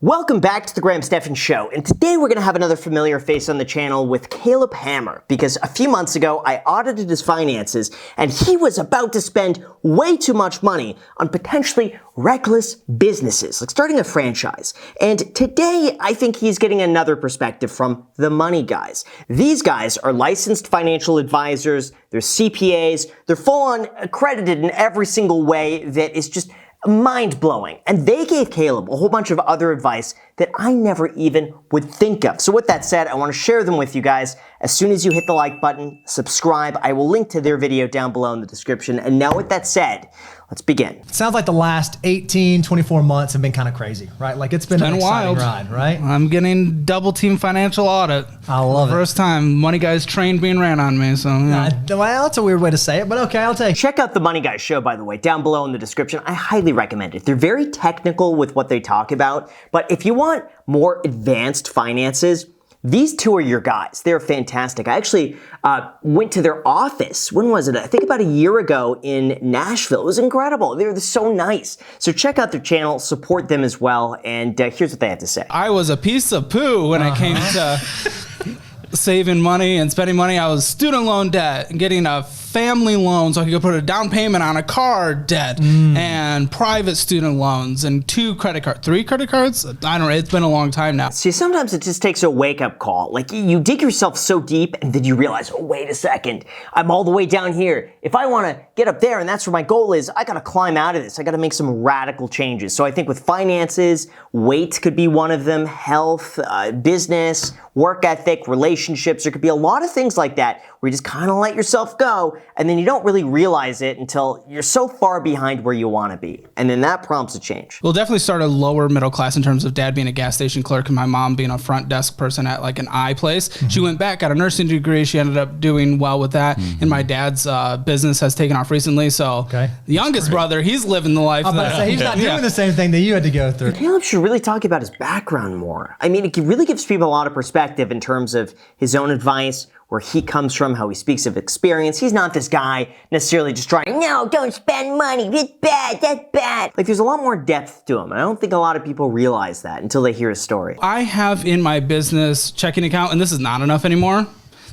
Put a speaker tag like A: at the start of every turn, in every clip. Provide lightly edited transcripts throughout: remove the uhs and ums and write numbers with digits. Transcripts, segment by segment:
A: Welcome back to the Graham Stephan Show, and today we're going to have another familiar face on the channel with Caleb Hammer, because a few months ago I audited his finances and he was about to spend way too much money on potentially reckless businesses, like starting a franchise. And today I think he's getting another perspective from the money guys. These guys are licensed financial advisors, they're CPAs, they're full on accredited in every single way that is just mind-blowing. And they gave Caleb a whole bunch of other advice that I never even would think of. So with that said, I want to share them with you guys. As soon as you hit the like button, subscribe, I will link to their video down below in the description. And now with that said, let's begin.
B: It sounds like the last 18, 24 months have been kind of crazy, right? Like it's been an exciting ride, right?
C: I'm getting double team financial audit.
B: I love it.
C: First time Money Guys train being ran on me, so yeah.
B: Well, that's a weird way to say it, but okay, I'll take it.
A: Check out the Money Guys show, by the way, down below in the description. I highly recommend it. They're very technical with what they talk about, but if you want more advanced finances, these two are your guys. They're fantastic. I actually went to their office. When was it? I think about a year ago in Nashville. It was incredible. They were so nice. So check out their channel, support them as well, and here's what they have to say.
C: I was a piece of poo when it came to saving money and spending money. I was student loan debt and getting a family loan so I could put a down payment on a car debt and private student loans and 3 credit cards. I don't know. It's been a long time now.
A: See, sometimes it just takes a wake-up call. Like you dig yourself so deep and then you realize, oh, wait a second, I'm all the way down here. If I want to get up there and that's where my goal is, I got to climb out of this. I got to make some radical changes. So I think with finances, weight could be one of them, health, business, work ethic, relationships. There could be a lot of things like that where you just kind of let yourself go and then you don't really realize it until you're so far behind where you want to be. And then that prompts a change.
C: We'll definitely start a lower middle class in terms of dad being a gas station clerk and my mom being a front desk person at like an eye place. She went back, got a nursing degree. She ended up doing well with that. And my dad's business has taken off recently. So the youngest brother, he's living the life.
B: I'm about to say, he's not doing the same thing that you had to go through.
A: Caleb should really talk about his background more. I mean, it really gives people a lot of perspective in terms of his own advice, where he comes from, how he speaks of experience. He's not this guy necessarily just trying, no, don't spend money, it's bad, that's bad. Like there's a lot more depth to him. And I don't think a lot of people realize that until they hear his story.
C: I have in my business checking account, and this is not enough anymore.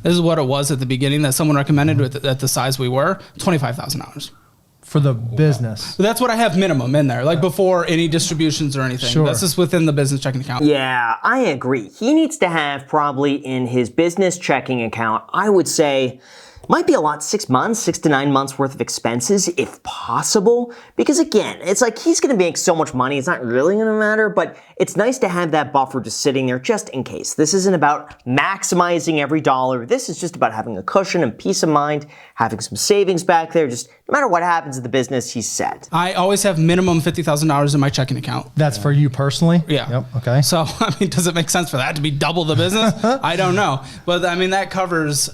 C: This is what it was at the beginning that someone recommended at the size we were, $25,000.
B: For the business.
C: But that's what I have minimum in there, like before any distributions or anything.
B: Sure.
C: That's just within the business checking account.
A: Yeah, I agree. He needs to have probably in his business checking account, I would say, might be a lot, 6 months, 6 to 9 months worth of expenses, if possible. Because again, it's like he's gonna make so much money, it's not really gonna matter, but it's nice to have that buffer just sitting there just in case. This isn't about maximizing every dollar. This is just about having a cushion and peace of mind, having some savings back there. Just no matter what happens in the business, he's set.
C: I always have minimum $50,000 in my checking account.
B: That's for you personally?
C: Yeah.
B: Yep. Okay.
C: So, I mean, does it make sense for that to be double the business? I don't know. But I mean, that covers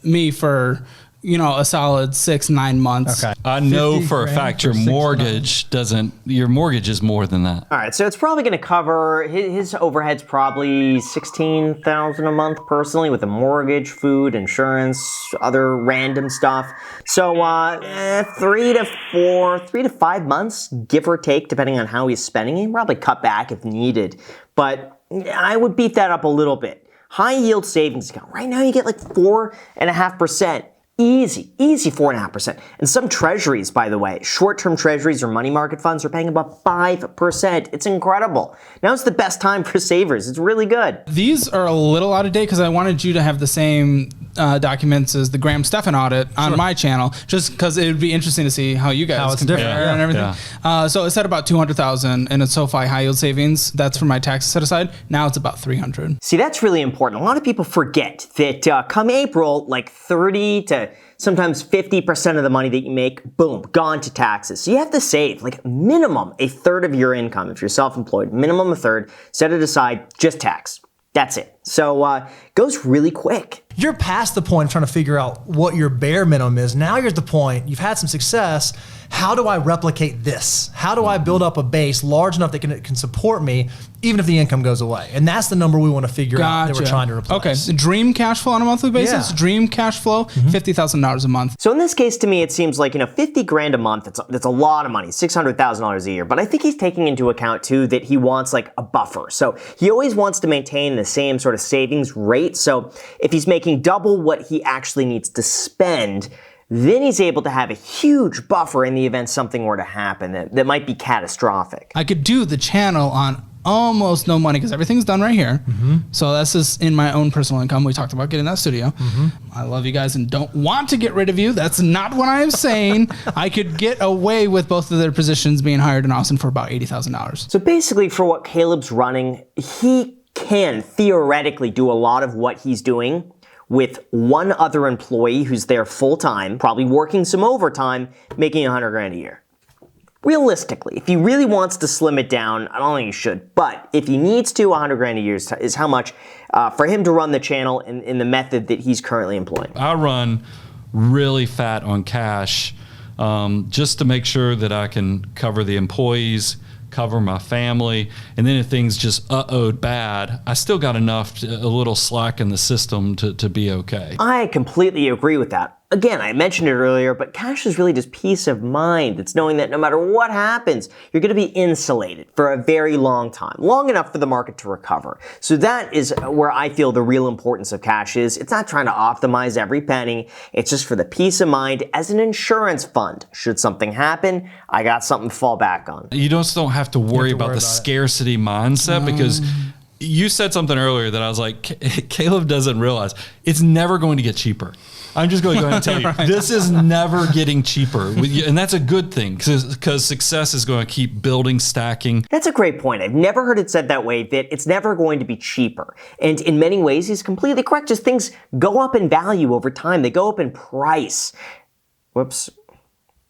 C: me for, you know, a solid 6-9 months.
D: Okay. I know for a fact your mortgage is more than that.
A: All right, so it's probably going to cover, his overhead's probably $16,000 a month personally with a mortgage, food, insurance, other random stuff. So 3 to 5 months, give or take, depending on how he's spending it. Probably cut back if needed, but I would beef that up a little bit. High yield savings account. Right now you get like 4.5%. Easy 4.5%. And some treasuries, by the way, short-term treasuries or money market funds are paying about 5%. It's incredible. Now it's the best time for savers. It's really good.
C: These are a little out of date because I wanted you to have the same documents as the Graham Stephan audit on my channel, just because it would be interesting to see how you guys compare and everything. Yeah. So it said about 200,000 in a SoFi high yield savings. That's for my tax set aside. Now it's about 300.
A: See, that's really important. A lot of people forget that come April, like 30 to sometimes 50% of the money that you make, boom, gone to taxes. So you have to save like minimum a third of your income. If you're self-employed, minimum a third, set it aside, just tax. That's it. So it goes really quick.
B: You're past the point of trying to figure out what your bare minimum is. Now you're at the point, you've had some success. How do I replicate this? How do I build up a base large enough that can support me even if the income goes away. And that's the number we want to figure out that we're trying to replace.
C: Okay, so dream cash flow on a monthly basis, dream cash flow, $50,000 a month.
A: So in this case, to me, it seems like, 50 grand a month, that's a lot of money, $600,000 a year. But I think he's taking into account too that he wants like a buffer. So he always wants to maintain the same sort of savings rate. So if he's making double what he actually needs to spend, then he's able to have a huge buffer in the event something were to happen that might be catastrophic.
C: I could do the channel on almost no money because everything's done right here. So this is in my own personal income. We talked about getting that studio. I love you guys and don't want to get rid of you. That's not what I am saying. I could get away with both of their positions being hired in Austin for about $80,000.
A: So basically for what Caleb's running, he can theoretically do a lot of what he's doing with one other employee who's there full time, probably working some overtime, making 100 grand a year. Realistically, if he really wants to slim it down, I don't think he should, but if he needs to, 100 grand a year is how much for him to run the channel in the method that he's currently employing.
D: I run really fat on cash just to make sure that I can cover the employees, cover my family, and then if things just bad, I still got enough, a little slack in the system to be okay.
A: I completely agree with that. Again, I mentioned it earlier, but cash is really just peace of mind. It's knowing that no matter what happens, you're going to be insulated for a very long time, long enough for the market to recover. So that is where I feel the real importance of cash is. It's not trying to optimize every penny. It's just for the peace of mind as an insurance fund. Should something happen, I got something to fall back on.
D: You just don't have to worry about the scarcity mindset because you said something earlier that I was like, Caleb doesn't realize it's never going to get cheaper. I'm just going to go ahead and tell you, this is never getting cheaper. And that's a good thing because success is going to keep building, stacking.
A: That's a great point. I've never heard it said that way, that it's never going to be cheaper. And in many ways, he's completely correct. Just things go up in value over time. They go up in price. Whoops.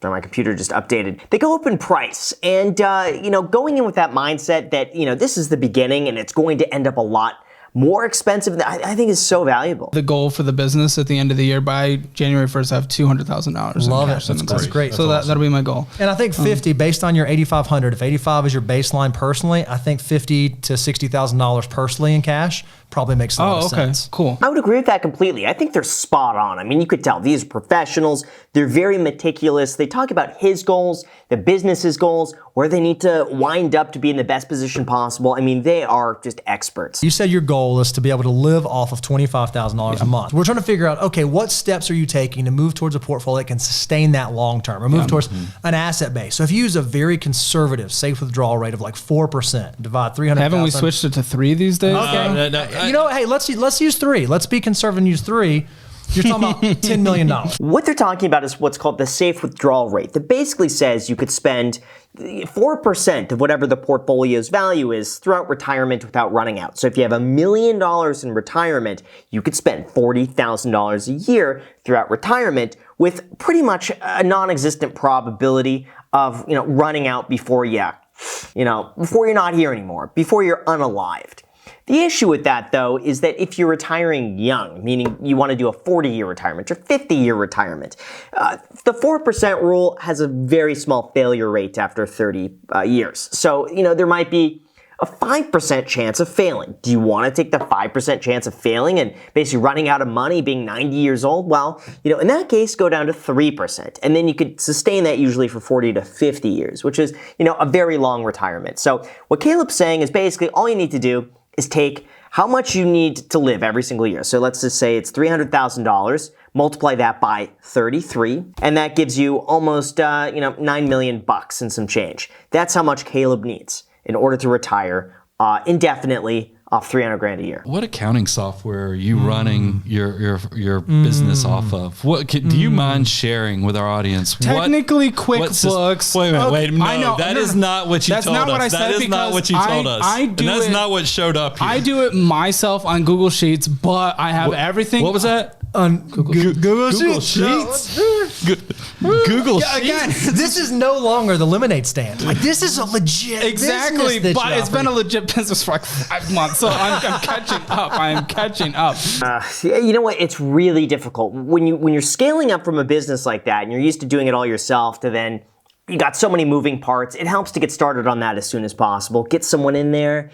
A: My computer just updated. They go up in price. And, going in with that mindset that, this is the beginning and it's going to end up a lot more expensive, I think is so valuable.
C: The goal for the business at the end of the year by January 1st, I have $200,000.
B: Love it. That's great.
C: So that'll be my goal.
B: And I think 50 based on your 8,500. If 85 is your baseline personally, I think $50,000 to $60,000 personally in cash probably makes a lot of sense.
C: Cool.
A: I would agree with that completely. I think they're spot on. I mean, you could tell these are professionals. They're very meticulous. They talk about his goals, the business's goals, where they need to wind up to be in the best position possible. I mean, they are just experts.
B: You said your goal is to be able to live off of $25,000 a month. We're trying to figure out, okay, what steps are you taking to move towards a portfolio that can sustain that long term or move towards an asset base? So if you use a very conservative safe withdrawal rate of like 4%, divide 300,000.
C: Haven't we switched it to 3 these days?
B: Okay. Hey, let's use 3. Let's be conservative and use 3. You're talking about $10 million.
A: What they're talking about is what's called the safe withdrawal rate. That basically says you could spend 4% of whatever the portfolio's value is throughout retirement without running out. So if you have $1 million in retirement, you could spend $40,000 a year throughout retirement with pretty much a non-existent probability of, running out before before you're not here anymore, before you're unalived. The issue with that, though, is that if you're retiring young, meaning you want to do a 40-year retirement or 50-year retirement, the 4% rule has a very small failure rate after 30 years. So, there might be a 5% chance of failing. Do you want to take the 5% chance of failing and basically running out of money being 90 years old? Well, in that case, go down to 3%. And then you could sustain that usually for 40 to 50 years, which is, a very long retirement. So what Caleb's saying is basically all you need to do is take how much you need to live every single year. So let's just say it's $300,000, multiply that by 33, and that gives you almost, $9 million and some change. That's how much Caleb needs in order to retire indefinitely off 300 grand a year.
D: What accounting software are you running your business off of? What do you mind sharing with our audience?
C: Technically, QuickBooks.
D: Wait a minute. No,
C: I know,
D: that is not what you told us.
C: That's not what I said.
D: That is not what you told us. And that's not what showed up here.
C: I do it myself on Google Sheets, but I have everything.
D: What was that?
B: On Google Sheets.
D: Google Sheets.
C: Again,
B: this is no longer the lemonade stand. Like, this is a legit
C: exactly,
B: business
C: but it's been a legit business for like 5 months, so I'm catching up. I am catching up.
A: You know what? It's really difficult when you're scaling up from a business like that and you're used to doing it all yourself to then you got so many moving parts. It helps to get started on that as soon as possible. Get someone in there,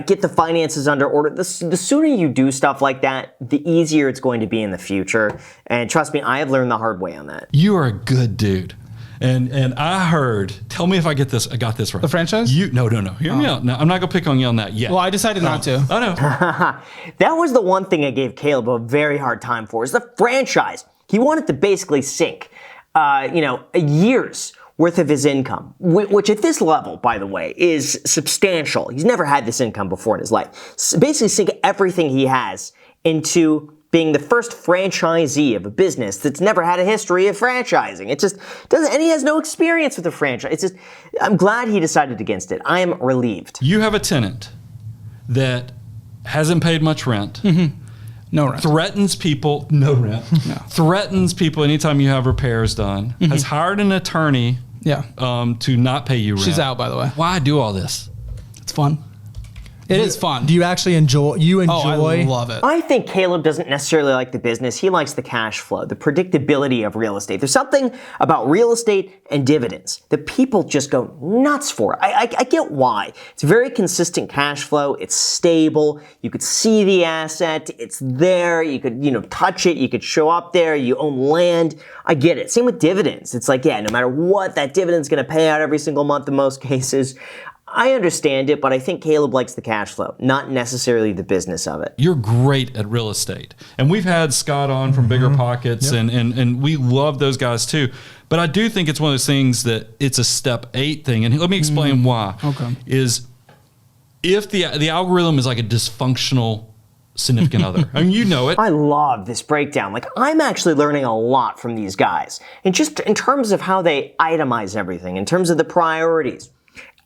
A: get the finances under order. The sooner you do stuff like that, the easier it's going to be in the future. And trust me, I have learned the hard way on that.
D: You are a good dude. And I heard, tell me if I got this right.
C: The franchise?
D: No. Hear me out. No, I'm not going to pick on you on that yet.
C: Well, I decided not to.
D: I know.
A: That was the one thing I gave Caleb a very hard time for, is the franchise. He wanted to basically sink, a year's worth of his income, which at this level, by the way, is substantial. He's never had this income before in his life. So basically sink everything he has into being the first franchisee of a business that's never had a history of franchising. It just doesn't, and he has no experience with a franchise. I'm glad he decided against it. I am relieved.
D: You have a tenant that hasn't paid much rent.
C: Mm-hmm. No rent.
D: Threatens people, no rent.
C: No.
D: Threatens people anytime you have repairs done. Mm-hmm. Has hired an attorney to not pay you rent.
C: She's out, by the way.
D: Why do all this?
C: It's fun. It is fun.
B: Do you actually enjoy?
C: Oh, I love it.
A: I think Caleb doesn't necessarily like the business. He likes the cash flow, the predictability of real estate. There's something about real estate and dividends that people just go nuts for. I get why. It's very consistent cash flow. It's stable. You could see the asset. It's there. You could, touch it. You could show up there. You own land. I get it. Same with dividends. It's like, no matter what, that dividend's going to pay out every single month in most cases. I understand it, but I think Caleb likes the cash flow, not necessarily the business of it.
D: You're great at real estate. And we've had Scott on from Bigger Pockets, and we love those guys too. But I do think it's one of those things that it's a step 8 thing. And let me explain why.
C: Okay.
D: Is if the algorithm is like a dysfunctional significant other. I mean, you know it.
A: I love this breakdown. I'm actually learning a lot from these guys. And just in terms of how they itemize everything, in terms of the priorities.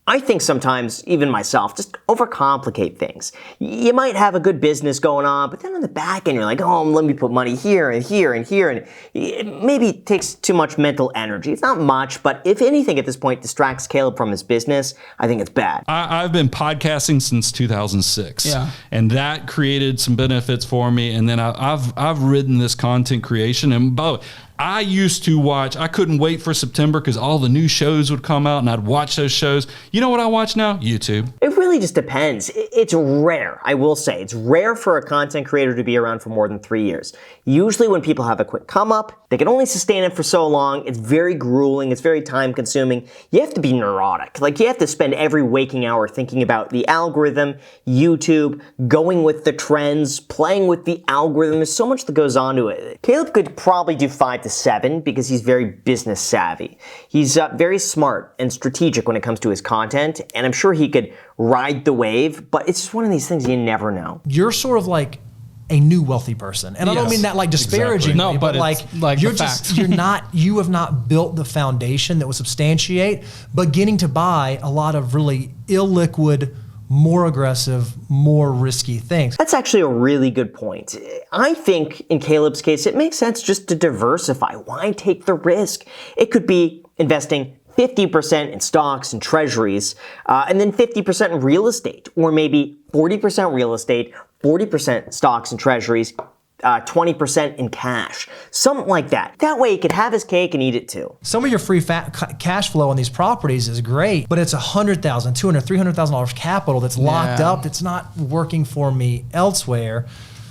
A: I think sometimes, even myself, just overcomplicate things. You might have a good business going on, but then on the back end, you're like, oh, let me put money here and here and here. And it maybe takes too much mental energy. It's not much, but if anything at this point distracts Caleb from his business, I think it's bad.
D: I've been podcasting since 2006.
C: Yeah.
D: And that created some benefits for me. And then I've ridden this content creation. And by the way, I used to watch, I couldn't wait for September because all the new shows would come out and I'd watch those shows. You know what I watch now? YouTube.
A: It really just depends. It's rare, I will say. It's rare for a content creator to be around for more than 3 years. Usually when people have a quick come up, they can only sustain it for so long. It's very grueling. It's very time consuming. You have to be neurotic. You have to spend every waking hour thinking about the algorithm, YouTube, going with the trends, playing with the algorithm. There's so much that goes on to it. Caleb could probably do 5 to 7 because he's very business savvy. He's very smart and strategic when it comes to his content, and I'm sure he could ride the wave, but it's just one of these things you never know.
B: You're sort of like a new wealthy person. And I don't mean that disparagingly,
C: No, but
B: you have not built the foundation that would substantiate, but getting to buy a lot of really illiquid, more aggressive, more risky things.
A: That's actually a really good point. I think in Caleb's case, it makes sense just to diversify. Why take the risk? It could be investing 50% in stocks and treasuries, and then 50% in real estate, or maybe 40% real estate, 40% stocks and treasuries, 20% in cash, something like that. That way he could have his cake and eat it too.
B: Some of your free cash flow on these properties is great, but it's $100,000, $200,000, $300,000 capital that's locked up. That's not working for me elsewhere.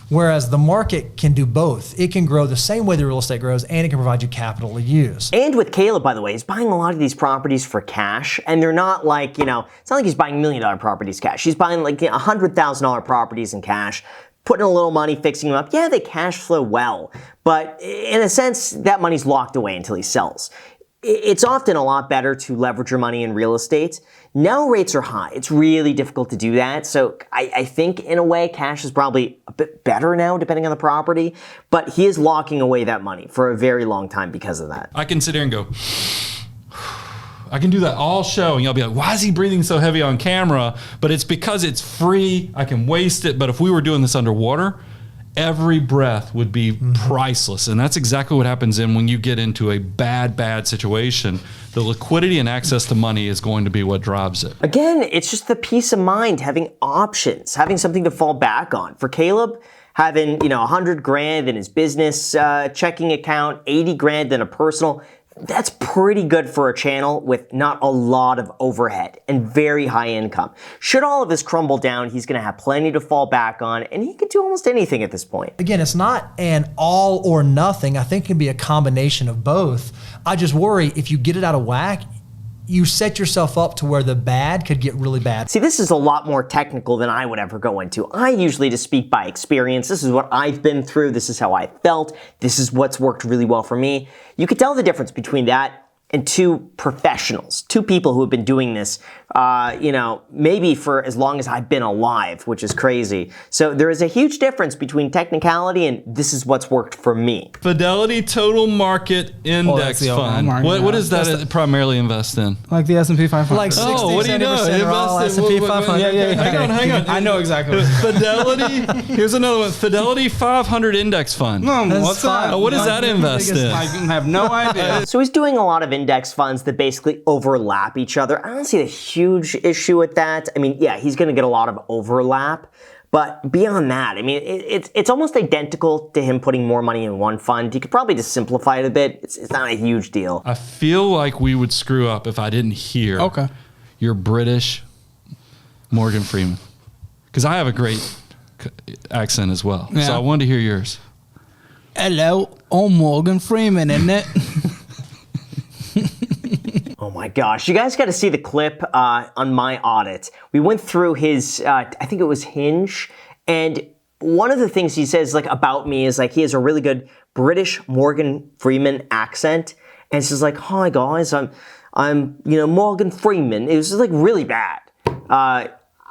B: Whereas the market can do both. It can grow the same way the real estate grows, and it can provide you capital to use.
A: And with Caleb, by the way, he's buying a lot of these properties for cash, and they're not like, it's not like he's buying $1 million properties cash. He's buying like $100,000 properties in cash, putting a little money, fixing them up. Yeah, they cash flow well, but in a sense, that money's locked away until he sells. It's often a lot better to leverage your money in real estate. Now rates are high. It's really difficult to do that. So I think in a way cash is probably a bit better now depending on the property, but he is locking away that money for a very long time because of that.
D: I can sit here and go, I can do that all show and y'all be like, why is he breathing so heavy on camera? But it's because it's free. I can waste it. But if we were doing this underwater, every breath would be priceless. And that's exactly what happens when you get into a bad situation. The liquidity and access to money is going to be what drives it.
A: Again, it's just the peace of mind, having options, having something to fall back on. For Caleb, having, $100 grand in his business checking account, 80 grand in a personal, That's pretty good for a channel with not a lot of overhead and very high income. Should all of this crumble down, he's going to have plenty to fall back on, and he can do almost anything at this point.
B: Again, it's not an all or nothing. I think it can be a combination of both. I just worry if you get it out of whack, you set yourself up to where the bad could get really bad.
A: See, this is a lot more technical than I would ever go into. I usually just speak by experience. This is what I've been through. This is how I felt. This is what's worked really well for me. You could tell the difference between that and two professionals, two people who have been doing this, maybe for as long as I've been alive, which is crazy. So there is a huge difference between technicality and this is what's worked for me.
D: Fidelity Total Market Index Fund. What does that primarily invest in?
C: Like the S&P 500.
B: Like 60,
D: what do you know?
B: 70% are all S&P 500.
C: Yeah.
D: Hang on.
C: I know exactly.
D: Fidelity, here's another one. Fidelity 500 Index Fund.
C: What's that?
D: What does that invest in?
C: I have no idea.
A: So he's doing a lot of index funds that basically overlap each other. I don't see a huge issue with that. I mean, yeah, he's going to get a lot of overlap. But beyond that, I mean, it's almost identical to him putting more money in one fund. You could probably just simplify it a bit. It's not a huge deal.
D: I feel like we would screw up if I didn't hear your British Morgan Freeman. Because I have a great accent as well.
C: Yeah.
D: So I wanted to hear yours.
C: Hello, I'm Morgan Freeman, isn't it?
A: Oh my gosh, you guys got to see the clip on my audit. We went through his, I think it was Hinge, and one of the things he says like about me is like he has a really good British Morgan Freeman accent, and it's just like, hi guys, I'm Morgan Freeman. It was just like really bad.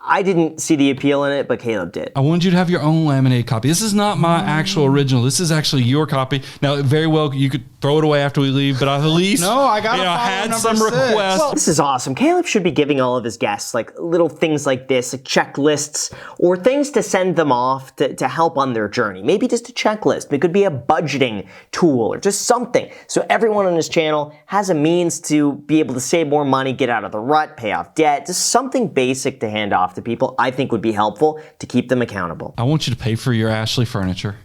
A: I didn't see the appeal in it, but Caleb did.
D: I wanted you to have your own laminated copy. This is not my actual original. This is actually your copy. Now, very well, you could throw it away after we leave, but at least
C: I got
D: had some requests.
A: Well, this is awesome. Caleb should be giving all of his guests like little things like this, like checklists, or things to send them off to help on their journey. Maybe just a checklist. It could be a budgeting tool or just something. So everyone on his channel has a means to be able to save more money, get out of the rut, pay off debt, just something basic to hand off to people I think would be helpful to keep them accountable.
D: I want you to pay for your Ashley furniture.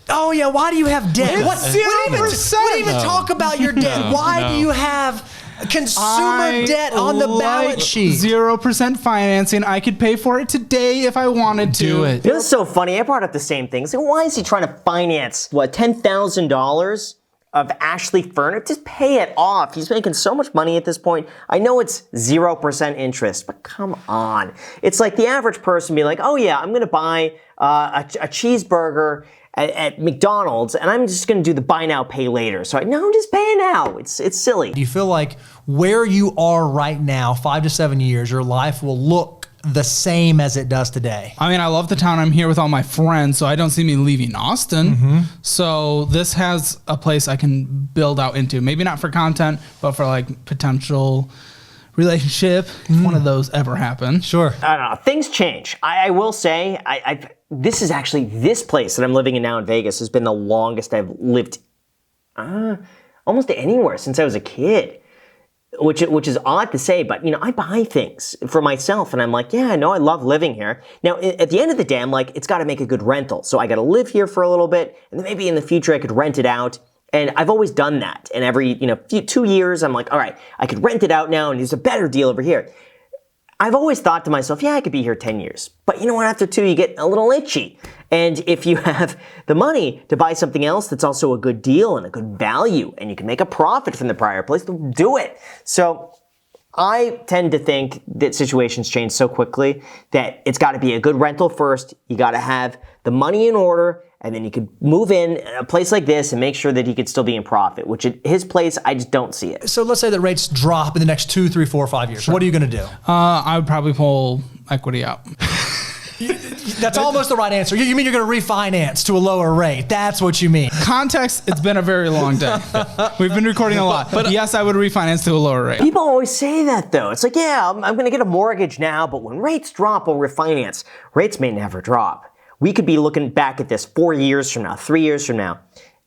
B: Oh yeah, why do you have debt?
C: What? 0%?
B: What even talk about your debt? Why do you have consumer debt on the balance sheet?
C: 0% financing. I could pay for it today if I wanted to.
D: Do it.
A: You know, it's so funny. I brought up the same thing. It's like, why is he trying to finance, $10,000 of Ashley furniture? Just pay it off. He's making so much money at this point. I know it's 0% interest, but come on. It's like the average person being like, oh yeah, I'm going to buy a cheeseburger at McDonald's, and I'm just going to do the buy now, pay later. So no, just pay now. It's silly.
B: Do you feel like where you are right now, 5 to 7 years, your life will look the same as it does today?
C: I mean, I love the town. I'm here with all my friends, so I don't see me leaving Austin. So this has a place I can build out into. Maybe not for content, but for like potential relationship, if one of those ever happen.
B: Sure.
A: I don't know. Things change. I will say, this is actually, this place that I'm living in now in Vegas has been the longest I've lived almost anywhere since I was a kid. Which is odd to say, but I buy things for myself, and I'm like, yeah, no, I love living here. Now, at the end of the day, I'm like, it's got to make a good rental, so I got to live here for a little bit, and then maybe in the future I could rent it out. And I've always done that. And every 2 years, I'm like, all right, I could rent it out now, and there's a better deal over here. I've always thought to myself, yeah, I could be here 10 years. But you know what? After 2, you get a little itchy. And if you have the money to buy something else that's also a good deal and a good value, and you can make a profit from the prior place, do it. So I tend to think that situations change so quickly that it's got to be a good rental first. You got to have the money in order, and then you could move in a place like this and make sure that he could still be in profit, which at his place, I just don't see it.
B: So let's say that rates drop in the next 2, 3, 4, 5 years. Sure. What are you going to do?
C: I would probably pull equity out.
B: That's almost the right answer. You mean you're going to refinance to a lower rate? That's what you mean.
C: Context, it's been a very long day. We've been recording a lot. But yes, I would refinance to a lower rate.
A: People always say that though. It's like, yeah, I'm going to get a mortgage now, but when rates drop, I'll refinance. Rates may never drop. We could be looking back at this 4 years from now, 3 years from now,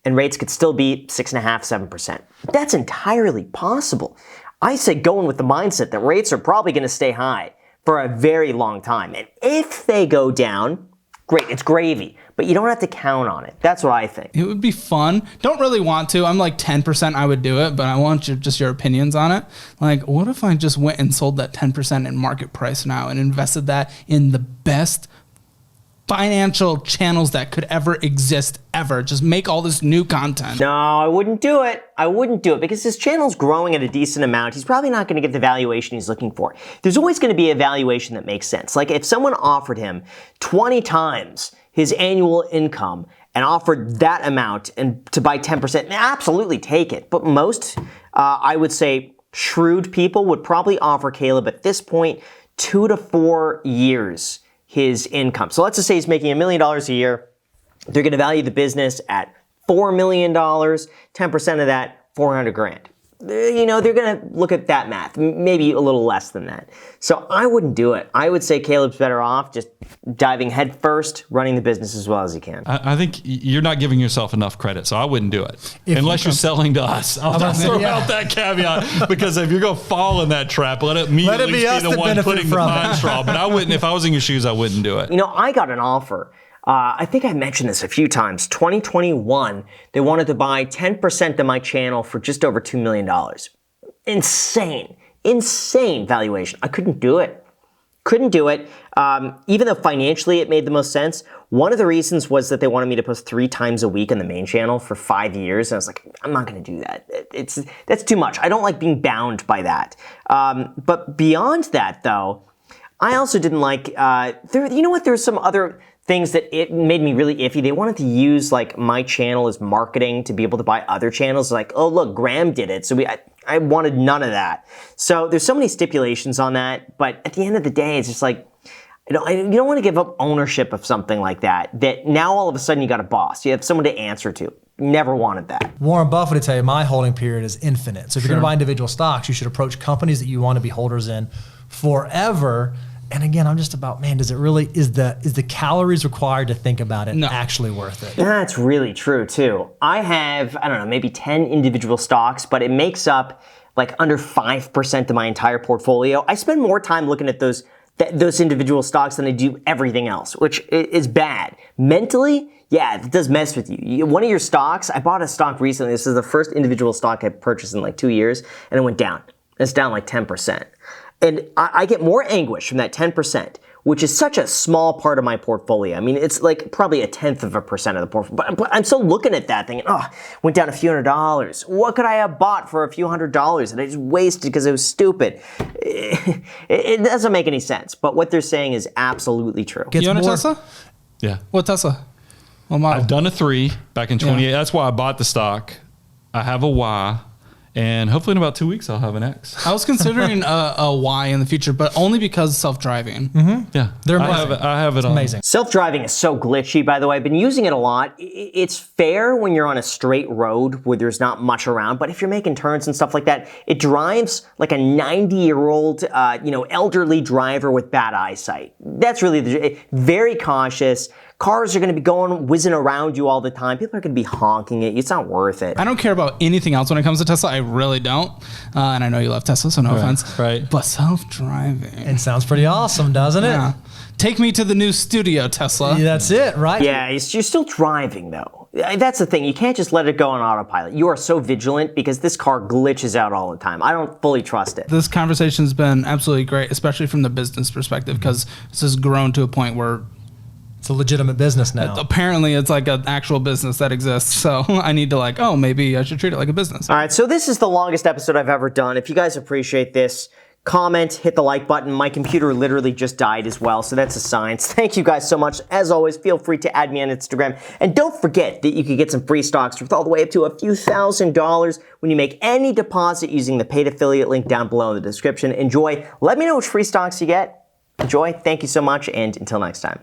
A: and rates could still be 6.5%, 7%. That's entirely possible. I say going with the mindset that rates are probably going to stay high for a very long time. And if they go down, great. It's gravy. But you don't have to count on it. That's what I think.
C: It would be fun. Don't really want to. I'm like 10% I would do it, but I want just your opinions on it. Like, what if I just went and sold that 10% in market price now and invested that in the best financial channels that could ever exist ever? Just make all this new content.
A: No, I wouldn't do it. I wouldn't do it because his channel's growing at a decent amount. He's probably not going to get the valuation he's looking for. There's always going to be a valuation that makes sense. Like if someone offered him 20 times his annual income and offered that amount and to buy 10%, absolutely take it. But most, I would say, shrewd people would probably offer Caleb at this point 2 to 4 years his income. So let's just say he's making $1 million a year. They're going to value the business at $4 million, 10% of that, 400 grand. You know, they're going to look at that math, maybe a little less than that. So I wouldn't do it. I would say Caleb's better off just diving head first, running the business as well as he can.
D: I think you're not giving yourself enough credit, so I wouldn't do it. Unless you're selling to us. I'll throw out that caveat, because if you're going to fall in that trap, let it be the one putting the pine straw. But I wouldn't, if I was in your shoes, I wouldn't do it.
A: You know, I got an offer. I think I mentioned this a few times. 2021, they wanted to buy 10% of my channel for just over $2 million. Insane valuation. I couldn't do it. Even though financially it made the most sense. One of the reasons was that they wanted me to post 3 times a week on the main channel for 5 years. And I was like, I'm not going to do that. That's too much. I don't like being bound by that. But beyond that, though, I also didn't like, you know what, there's some other things that it made me really iffy. They wanted to use like my channel as marketing to be able to buy other channels. Like, oh look, Graham did it. So I wanted none of that. So there's so many stipulations on that. But at the end of the day, it's just like, you don't want to give up ownership of something like that now all of a sudden you got a boss. You have someone to answer to. Never wanted that.
B: Warren Buffett would tell you my holding period is infinite. So if you're going to buy individual stocks, you should approach companies that you want to be holders in forever. And again, I'm just about, man, does it really, is the calories required to think about it actually worth it?
A: That's really true too. I have, I don't know, maybe 10 individual stocks, but it makes up like under 5% of my entire portfolio. I spend more time looking at those individual stocks than I do everything else, which is bad. Mentally, yeah, it does mess with you. One of your stocks, I bought a stock recently. This is the first individual stock I purchased in like 2 years, and it went down. It's down like 10%. And I get more anguish from that 10%, which is such a small part of my portfolio. I mean, it's like probably 1/10% of the portfolio. But I'm still looking at that thinking, went down a few $100s. What could I have bought for a few $100s? And I just wasted because it was stupid. It doesn't make any sense. But what they're saying is absolutely true.
C: You own a Tesla?
D: Yeah.
C: What Tesla? What model?
D: I've done a 3 back in 28. Yeah. That's why I bought the stock. I have a Y. And hopefully in about 2 weeks, I'll have an X.
C: I was considering a Y in the future, but only because self-driving.
B: Mm-hmm.
D: Yeah. I have it on.
B: Amazing.
A: Self-driving is so glitchy, by the way. I've been using it a lot. It's fair when you're on a straight road where there's not much around, but if you're making turns and stuff like that, it drives like a 90-year-old, elderly driver with bad eyesight. That's really very cautious. Cars are going to be whizzing around you all the time. People are going to be honking at you. It's not worth it.
C: I don't care about anything else when it comes to Tesla. I really don't. And I know you love Tesla, so no offense.
D: Right.
C: But self-driving.
B: It sounds pretty awesome, doesn't it?
C: Yeah. Take me to the new studio, Tesla.
B: Yeah, that's it, right?
A: Yeah, you're still driving, though. That's the thing. You can't just let it go on autopilot. You are so vigilant because this car glitches out all the time. I don't fully trust it.
C: This conversation's been absolutely great, especially from the business perspective, because this has grown to a point where
B: it's a legitimate business now.
C: Apparently, it's like an actual business that exists. So I need to maybe I should treat it like a business.
A: All right, so this is the longest episode I've ever done. If you guys appreciate this, comment, hit the like button. My computer literally just died as well, so that's a sign. Thank you guys so much. As always, feel free to add me on Instagram. And don't forget that you can get some free stocks worth all the way up to a few $1,000s when you make any deposit using the paid affiliate link down below in the description. Enjoy. Let me know which free stocks you get. Enjoy. Thank you so much, and until next time.